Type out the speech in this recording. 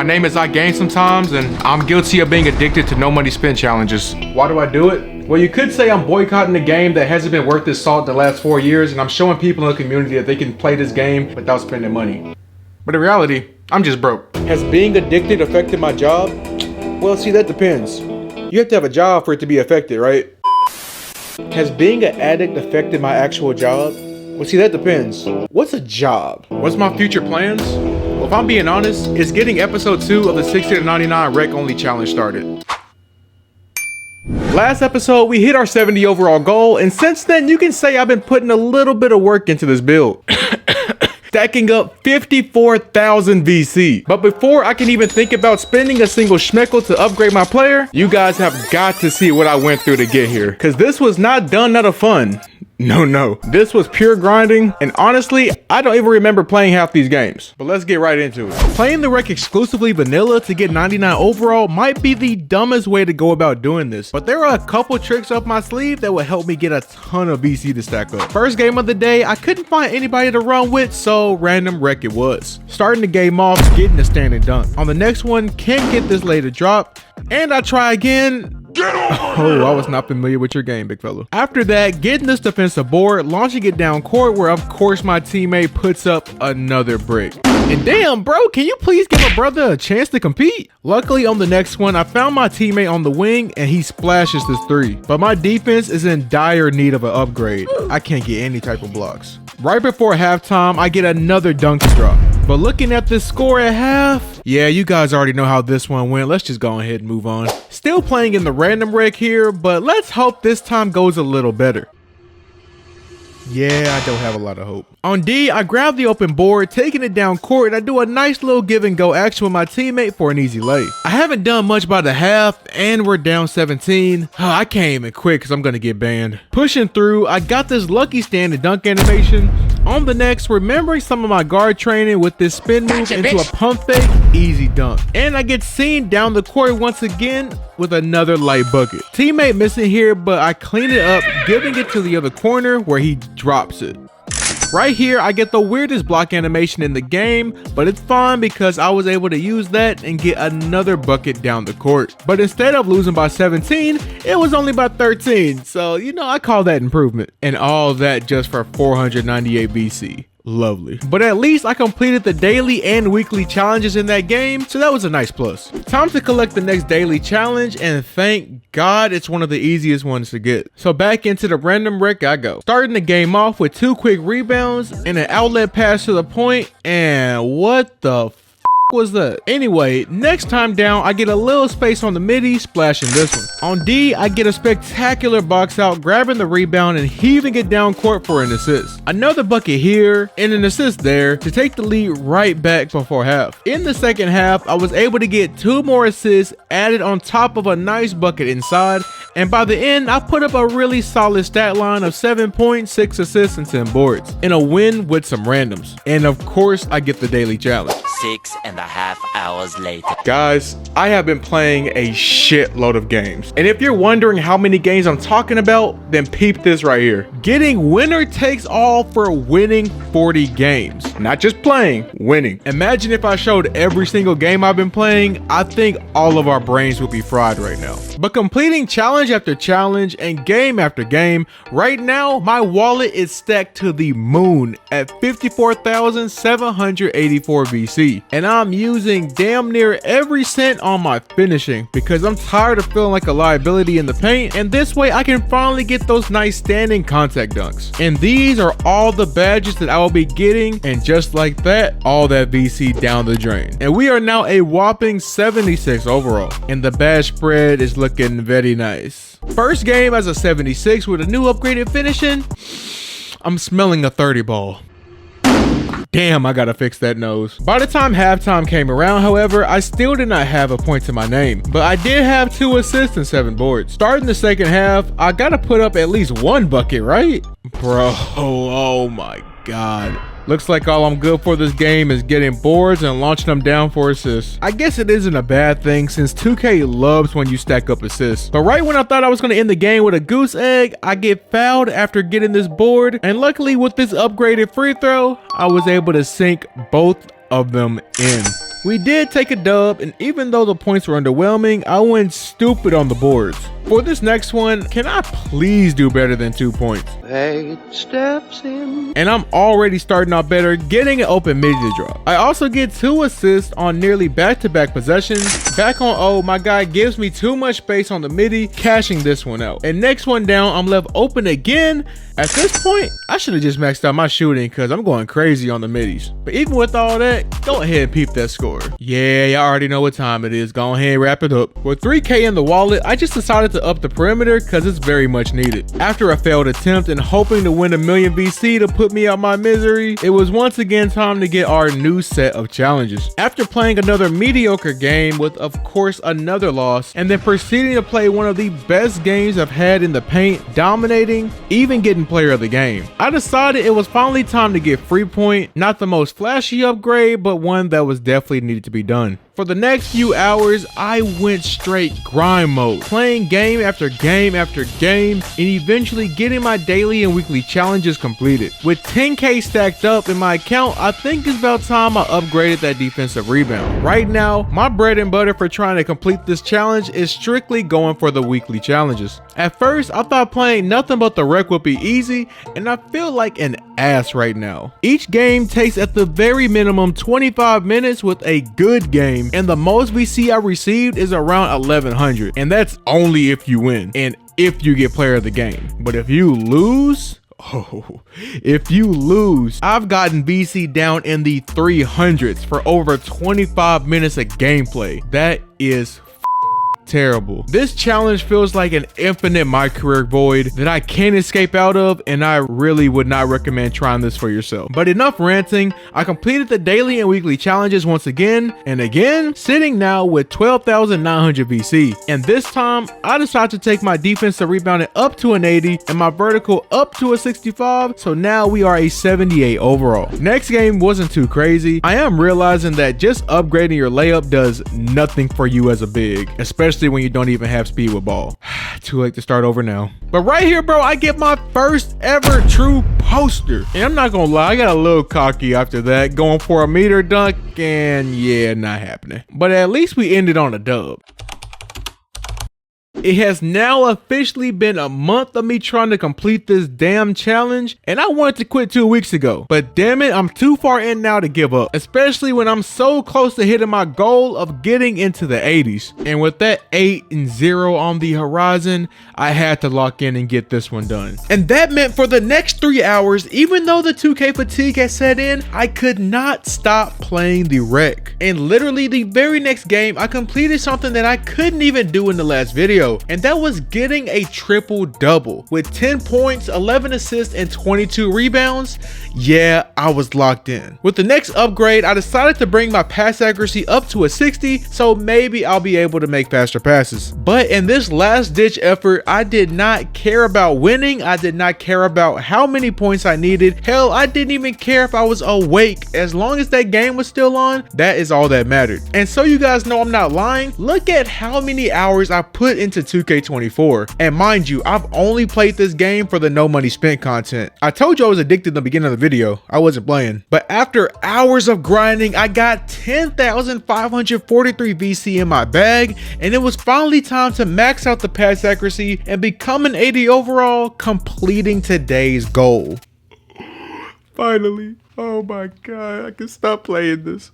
My name is I Game sometimes, and I'm guilty of being addicted to no money spent challenges. Why do I do it? Well, you could say I'm boycotting a game that hasn't been worth its salt the last 4 years, and I'm showing people in the community that they can play this game without spending money. But in reality, I'm just broke. Has being addicted affected my job? Well, see, that depends. You have to have a job for it to be affected, right? Has being an addict affected my actual job? Well, see, that depends. What's a job? What's my future plans? Well, if I'm being honest, it's getting episode 2 of the 60 to 99 rec only challenge started. Last episode, we hit our 70 overall goal, and since then, you can say I've been putting a little bit of work into this build. Stacking up 54,000 VC. But before I can even think about spending a single schmeckle to upgrade my player, you guys have got to see what I went through to get here. Cause this was not done out of fun. No. This was pure grinding, and honestly, I don't even remember playing half these games. But let's get right into it. Playing the rec exclusively vanilla to get 99 overall might be the dumbest way to go about doing this, but there are a couple tricks up my sleeve that will help me get a ton of VC to stack up. First game of the day, I couldn't find anybody to run with, so random rec it was. Starting the game off, getting a standing dunk. On the next one, can't get this late to drop, and I try again. Oh, I was not familiar with your game, big fella. After that, getting this defensive board, launching it down court, where of course my teammate puts up another brick. And damn, bro, can you please give a brother a chance to compete? Luckily, on the next one, I found my teammate on the wing and he splashes this 3. But my defense is in dire need of an upgrade. I can't get any type of blocks. Right before halftime, I get another dunk drop. But looking at this score at half, yeah, you guys already know how this one went. Let's just go ahead and move on. Still playing in the random rec here, but let's hope this time goes a little better. Yeah, I don't have a lot of hope. On D, I grab the open board, taking it down court, and I do a nice little give and go action with my teammate for an easy lay. I haven't done much by the half, and we're down 17. I can't even quit because I'm going to get banned. Pushing through, I got this lucky stand and dunk animation. On the next, remembering some of my guard training with this spin move into a pump fake, easy dunk. And I get seen down the court once again with another light bucket. Teammate missing here, but I clean it up, giving it to the other corner where he drops it. Right here, I get the weirdest block animation in the game, but it's fine because I was able to use that and get another bucket down the court. But instead of losing by 17, it was only by 13. So, you know, I call that improvement. And all that just for 498 VC. Lovely. But at least I completed the daily and weekly challenges in that game, so that was a nice plus. Time to collect the next daily challenge, and thank God it's one of the easiest ones to get. So back into the random rec I go. Starting the game off with 2 quick rebounds and an outlet pass to the point, and what the was that? Anyway, next time down, I get a little space on the midi, splashing this one. On D, I get a spectacular box out, grabbing the rebound and heaving it down court for an assist. Another bucket here and an assist there to take the lead right back before half. In the second half, I was able to get 2 more assists added on top of a nice bucket inside, and by the end, I put up a really solid stat line of 7 points, 6 assists, and 10 boards in a win with some randoms. And of course, I get the daily challenge. 6.5 hours later. Guys, I have been playing a shitload of games. And if you're wondering how many games I'm talking about, then peep this right here. Getting winner takes all for winning 40 games. Not just playing, winning. Imagine if I showed every single game I've been playing, I think all of our brains would be fried right now. But completing challenge after challenge and game after game, right now my wallet is stacked to the moon at 54,784 VC. And I'm using damn near every cent on my finishing because I'm tired of feeling like a liability in the paint, and this way I can finally get those nice standing contact dunks. And these are all the badges that I will be getting, and just like that, all that VC down the drain. And we are now a whopping 76 overall, and the badge spread is looking very nice. First game as a 76 with a new upgraded finishing. I'm smelling a 30 ball. Damn, I gotta fix that nose. By the time halftime came around, however, I still did not have a point to my name, but I did have 2 assists and 7 boards. Starting the second half, I gotta put up at least 1 bucket, right? Bro, oh my God. Looks like all I'm good for this game is getting boards and launching them down for assists. I guess it isn't a bad thing since 2K loves when you stack up assists. But right when I thought I was going to end the game with a goose egg, I get fouled after getting this board. And luckily with this upgraded free throw, I was able to sink both of them in. We did take a dub, and even though the points were underwhelming, I went stupid on the boards. For this next one, can I please do better than 2 points? 8 steps in. And I'm already starting out better, getting an open midi to drop. I also get 2 assists on nearly back-to-back possessions. Back on O, my guy gives me too much space on the midi, cashing this one out. And next one down, I'm left open again. At this point, I should have just maxed out my shooting because I'm going crazy on the middies. But even with all that, go ahead and peep that score. Yeah, y'all already know what time it is. Go ahead and wrap it up. With 3K in the wallet, I just decided to up the perimeter because it's very much needed. After a failed attempt and hoping to win a million VC to put me out my misery, it was once again time to get our new set of challenges. After playing another mediocre game with, of course, another loss, and then proceeding to play one of the best games I've had in the paint, dominating, even getting player of the game, I decided it was finally time to get free point. Not the most flashy upgrade, but one that was definitely needed to be done. For the next few hours, I went straight grind mode, playing game after game after game, and eventually getting my daily and weekly challenges completed. With 10K stacked up in my account, I think it's about time I upgraded that defensive rebound. Right now, my bread and butter for trying to complete this challenge is strictly going for the weekly challenges. At first, I thought playing nothing but the rec would be easy, and I feel like an ass right now. Each game takes at the very minimum 25 minutes with a good game, and the most VC I received is around 1100, and that's only if you win and if you get player of the game. But if you lose, if you lose, I've gotten VC down in the 300s for over 25 minutes of gameplay. That is terrible. This challenge feels like an infinite my career void that I can't escape out of, and I really would not recommend trying this for yourself. But enough ranting. I completed the daily and weekly challenges once again and again, sitting now with 12,900 VC. And this time I decided to take my defensive rebounding up to an 80 and my vertical up to a 65, so now we are a 78 overall. Next game wasn't too crazy. I am realizing that just upgrading your layup does nothing for you as a big, especially when you don't even have speed with ball. Too late to start over now. But right here, bro, I get my first ever true poster. And I'm not gonna lie, I got a little cocky after that, going for a meter dunk, and yeah, not happening. But at least we ended on a dub. It has now officially been a month of me trying to complete this damn challenge, and I wanted to quit 2 weeks ago, but damn it, I'm too far in now to give up, especially when I'm so close to hitting my goal of getting into the 80s. And with that 8-0 on the horizon, I had to lock in and get this one done. And that meant for the next 3 hours, even though the 2K fatigue had set in, I could not stop playing the rec. And literally the very next game, I completed something that I couldn't even do in the last video, and that was getting a triple double with 10 points, 11 assists, and 22 rebounds. Yeah, I was locked in. With the next upgrade, I decided to bring my pass accuracy up to a 60, so maybe I'll be able to make faster passes. But in this last ditch effort, I did not care about winning. I did not care about how many points I needed. Hell, I didn't even care if I was awake. As long as that game was still on, that is all that mattered. And so you guys know I'm not lying, look at how many hours I put into 2K24. And mind you, I've only played this game for the no money spent content. I told you I was addicted in the beginning of the video. I wasn't playing. But after hours of grinding, I got 10,543 VC in my bag, and it was finally time to max out the pass accuracy and become an 80 overall, completing today's goal. Finally. Oh my god, I can stop playing this.